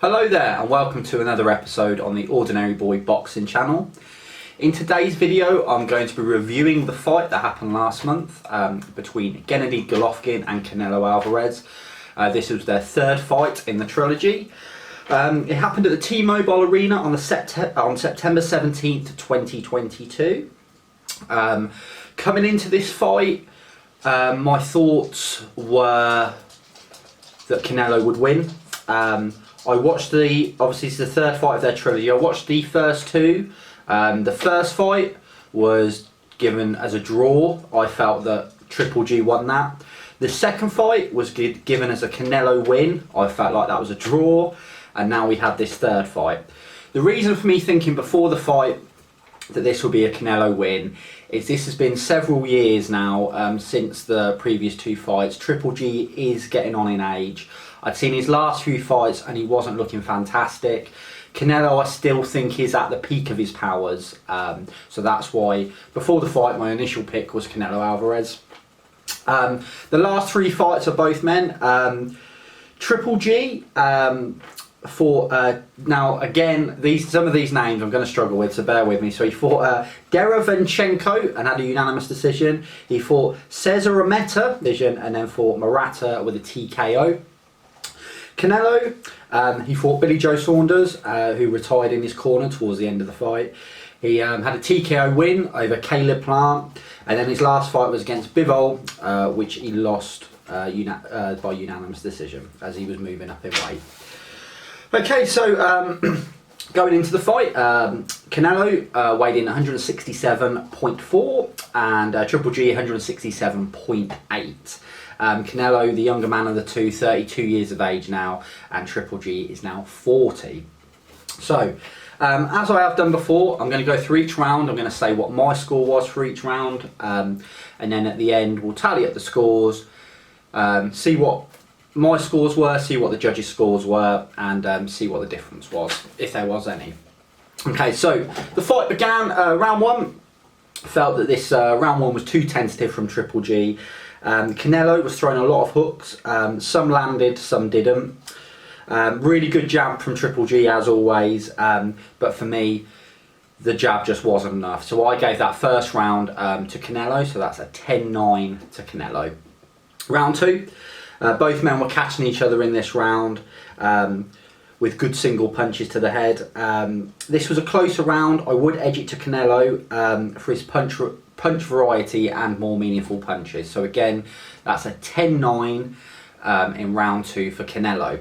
Hello there and welcome to another episode on the Ordinary Boy Boxing channel. In today's video I'm going to be reviewing the fight that happened last month between Gennady Golovkin and Canelo Alvarez. This was their third fight in the trilogy. It happened at the T-Mobile Arena on September 17th, 2022. Coming into this fight, my thoughts were that Canelo would win. I watched obviously it's the third fight of their trilogy. I watched the first two. The first fight was given as a draw. I felt that Triple G won that. The second fight was given as a Canelo win. I felt like that was a draw. And now we had this third fight. The reason for me thinking before the fight that this will be a Canelo win is this has been several years now since the previous two fights. Triple G is getting on in age. I'd seen his last few fights and he wasn't looking fantastic. Canelo, I still think, is at the peak of his powers. So that's why, before the fight, my initial pick was Canelo Alvarez. The last three fights are both men. Triple G fought, now again, some of these names I'm going to struggle with, so bear with me. So he fought Derevyanchenko and had a unanimous decision. He fought Cesar Rometa, decision, and then fought Murata with a TKO. Canelo, he fought Billy Joe Saunders, who retired in his corner towards the end of the fight. He had a TKO win over Caleb Plant, and then his last fight was against Bivol, which he lost by unanimous decision as he was moving up in weight. Okay, so going into the fight, Canelo weighed in 167.4 and Triple G 167.8. Canelo, the younger man of the two, 32 years of age now, and Triple G is now 40. So, as I have done before, I'm going to go through each round. I'm going to say what my score was for each round, and then at the end we'll tally up the scores, see what my scores were, see what the judges' scores were, and see what the difference was, if there was any. Okay, so the fight began, round one. Felt that this round one was too tentative from Triple G. Canelo was throwing a lot of hooks, some landed, some didn't. Really good jab from Triple G as always, but for me the jab just wasn't enough. So I gave that first round to Canelo, so that's a 10-9 to Canelo. Round two, both men were catching each other in this round with good single punches to the head. This was a closer round. I would edge it to Canelo for his punch variety and more meaningful punches. So again, that's a 10-9 in round two for Canelo.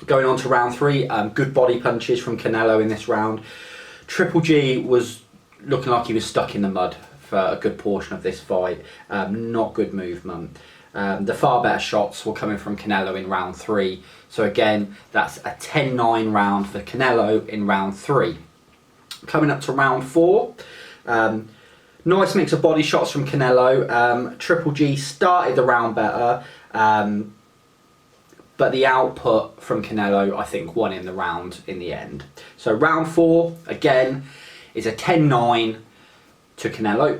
Going on to round three, good body punches from Canelo in this round. Triple G was looking like he was stuck in the mud for a good portion of this fight. Not good movement. The far better shots were coming from Canelo in round three. So again, that's a 10-9 round for Canelo in round three. Coming up to round four, nice mix of body shots from Canelo. Triple G started the round better, but the output from Canelo, I think, won in the round in the end. So round four, again, is a 10-9 to Canelo.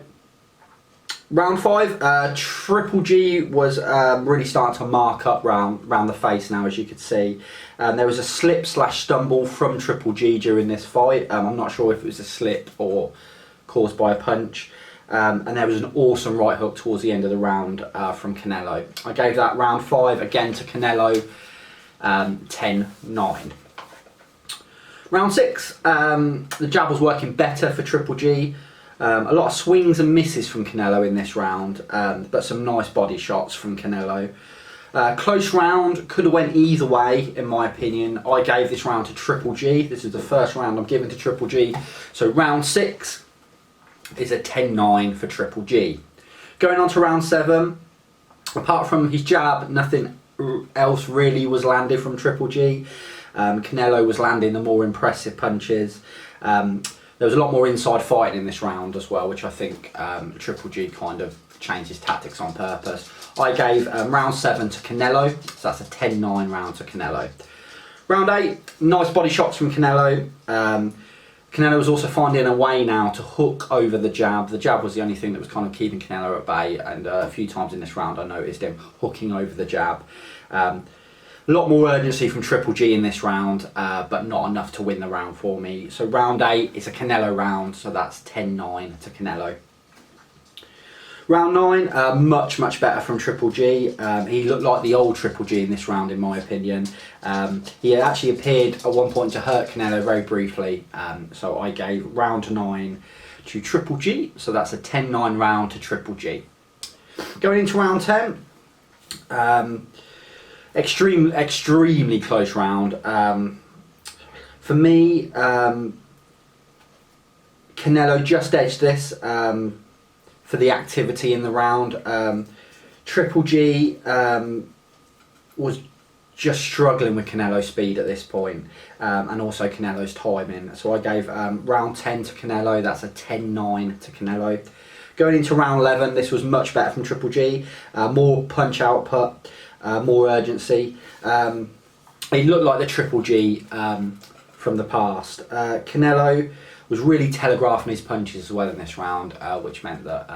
Round five, Triple G was really starting to mark up round the face now, as you could see. There was a slip/stumble from Triple G during this fight. I'm not sure if it was a slip or caused by a punch. And there was an awesome right hook towards the end of the round from Canelo. I gave that round five again to Canelo, 10-9. Round six, the jab was working better for Triple G. A lot of swings and misses from Canelo in this round, but some nice body shots from Canelo. Close round, could have went either way in my opinion. I gave this round to Triple G. This is the first round I'm giving to Triple G. So round six is a 10-9 for Triple G. Going on to round seven, apart from his jab, nothing else really was landed from Triple G. Canelo was landing the more impressive punches. There was a lot more inside fighting in this round as well, which I think Triple G kind of changed his tactics on purpose. I gave round seven to Canelo, so that's a 10-9 round to Canelo. Round eight, nice body shots from Canelo. Canelo was also finding a way now to hook over the jab. The jab was the only thing that was kind of keeping Canelo at bay, and a few times in this round I noticed him hooking over the jab. A lot more urgency from Triple G in this round, but not enough to win the round for me. So round 8 is a Canelo round, so that's 10-9 to Canelo. Round 9, much better from Triple G. He looked like the old Triple G in this round, in my opinion. He actually appeared at one point to hurt Canelo very briefly, so I gave round 9 to Triple G, so that's a 10-9 round to Triple G. Going into round 10, extremely close round. For me, Canelo just edged this. For the activity in the round. Triple G was just struggling with Canelo's speed at this point, and also Canelo's timing. So I gave round 10 to Canelo, that's a 10-9 to Canelo. Going into round 11, this was much better from Triple G, more punch output, more urgency. He looked like the Triple G from the past. Canelo was really telegraphing his punches as well in this round, which meant that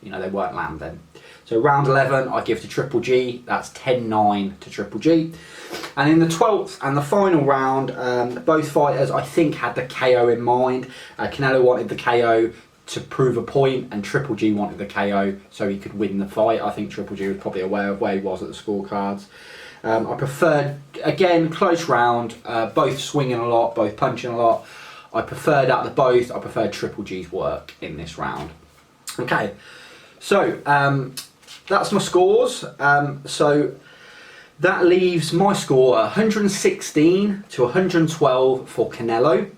they weren't landing. So round 11 I give to Triple G, that's 10-9 to Triple G. And in the 12th and the final round, both fighters I think had the KO in mind. Canelo wanted the KO to prove a point, and Triple G wanted the KO so he could win the fight. I think Triple G was probably aware of where he was at the scorecards. I preferred, again, close round, both swinging a lot, both punching a lot. I preferred out of both, I preferred Triple G's work in this round. Okay, so that's my scores. So that leaves my score 116 to 112 for Canelo.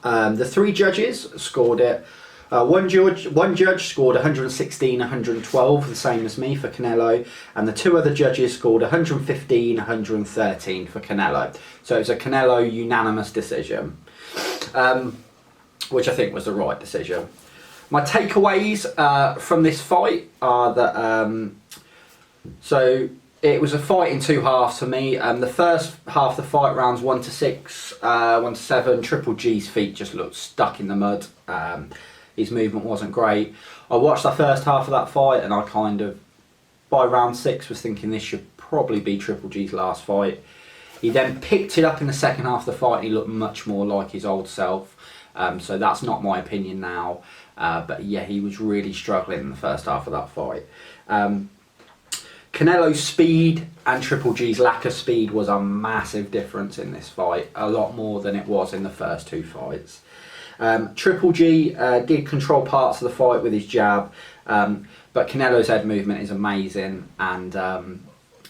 The 3 judges scored it. One judge scored 116, 112, the same as me for Canelo, and the 2 other judges scored 115, 113 for Canelo. So it was a Canelo unanimous decision. Which I think was the right decision. My takeaways from this fight are that so it was a fight in 2 halves for me. The first half of the fight, rounds 1 to 6, 1 to 7, Triple G's feet just looked stuck in the mud. His movement wasn't great. I watched the first half of that fight and I kind of, by round 6, was thinking this should probably be Triple G's last fight. He then picked it up in the second half of the fight and he looked much more like his old self. So that's not my opinion now. But yeah, he was really struggling in the first half of that fight. Canelo's speed and Triple G's lack of speed was a massive difference in this fight. A lot more than it was in the first 2 fights. Triple G did control parts of the fight with his jab. But Canelo's head movement is amazing, and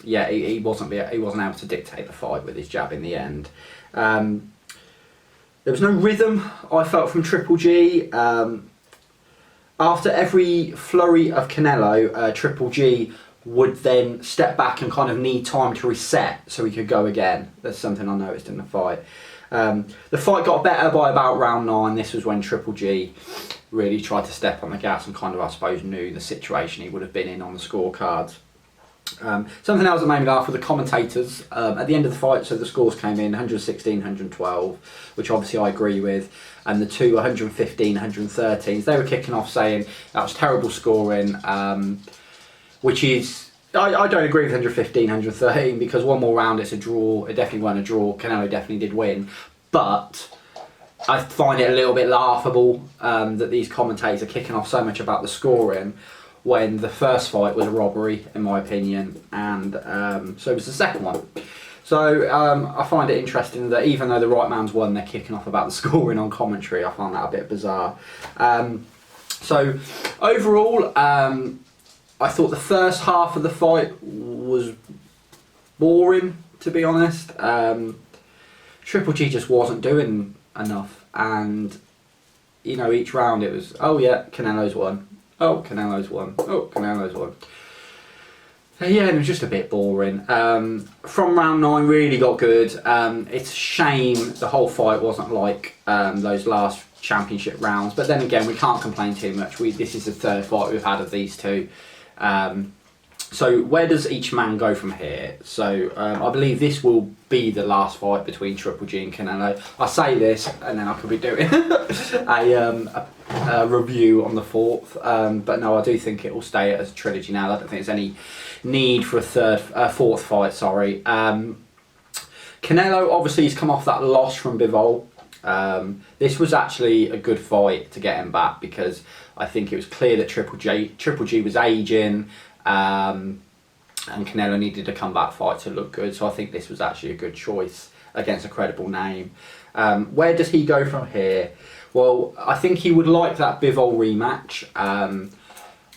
yeah, he wasn't able to dictate the fight with his jab in the end. There was no rhythm, I felt, from Triple G. After every flurry of Canelo, Triple G would then step back and kind of need time to reset so he could go again. That's something I noticed in the fight. The fight got better by about round 9. This was when Triple G really tried to step on the gas and kind of, I suppose, knew the situation he would have been in on the scorecards. Something else that made me laugh were the commentators at the end of the fight. So the scores came in 116, 112, which obviously I agree with, and the 2 115, 113s, they were kicking off saying that was terrible scoring, which is, I don't agree with 115, 113, because one more round it's a draw. It definitely wasn't a draw. Canelo definitely did win, but I find it a little bit laughable that these commentators are kicking off so much about the scoring when the first fight was a robbery, in my opinion, and so was the second one. So I find it interesting that even though the right man's won, they're kicking off about the scoring on commentary. I find that a bit bizarre. So overall, I thought the first half of the fight was boring, to be honest. Triple G just wasn't doing enough, and each round it was, oh yeah, Canelo's won. Oh, Canelo's won. Oh, Canelo's won. Yeah, it was just a bit boring. From round 9, really got good. It's a shame the whole fight wasn't like those last championship rounds, but then again, we can't complain too much. This is the 3rd fight we've had of these two. So where does each man go from here? So I believe this will be the last fight between Triple G and Canelo. I say this and then I could be doing a review on the fourth, but no, I do think it will stay as a trilogy now. I don't think there's any need for a fourth fight. Sorry. Canelo, obviously he's come off that loss from Bivol. This was actually a good fight to get him back, because I think it was clear that Triple G was aging, and Canelo needed a comeback fight to look good. So I think this was actually a good choice against a credible name. Where does he go from here? Well, I think he would like that Bivol rematch.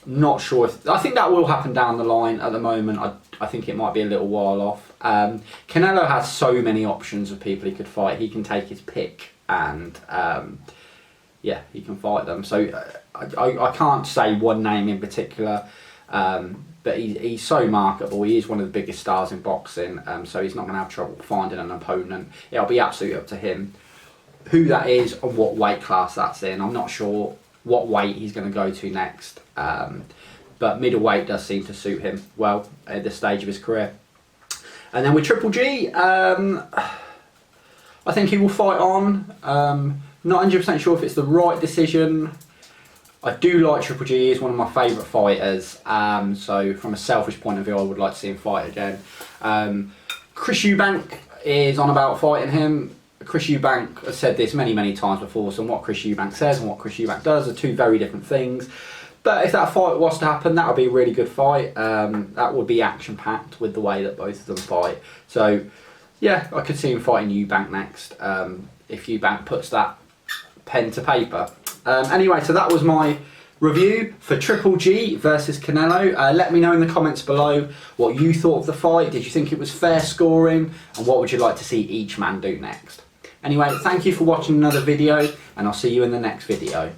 Not sure if... I think that will happen down the line. At the moment, I think it might be a little while off. Canelo has so many options of people he could fight. He can take his pick and... yeah, he can fight them. So I can't say one name in particular, but he's so marketable. He is one of the biggest stars in boxing, so he's not going to have trouble finding an opponent. It'll be absolutely up to him who that is and what weight class that's in. I'm not sure what weight he's going to go to next, but middleweight does seem to suit him well at this stage of his career. And then with Triple G, I think he will fight on. Not 100% sure if it's the right decision. I do like Triple G. He's one of my favourite fighters. So from a selfish point of view, I would like to see him fight again. Chris Eubank is on about fighting him. Chris Eubank has said this many, many times before. So what Chris Eubank says and what Chris Eubank does are two very different things. But if that fight was to happen, that would be a really good fight. That would be action-packed with the way that both of them fight. So yeah, I could see him fighting Eubank next, if Eubank puts that pen to paper. Anyway, so that was my review for Triple G versus Canelo. Let me know in the comments below what you thought of the fight. Did you think it was fair scoring? And what would you like to see each man do next? Anyway, thank you for watching another video, and I'll see you in the next video.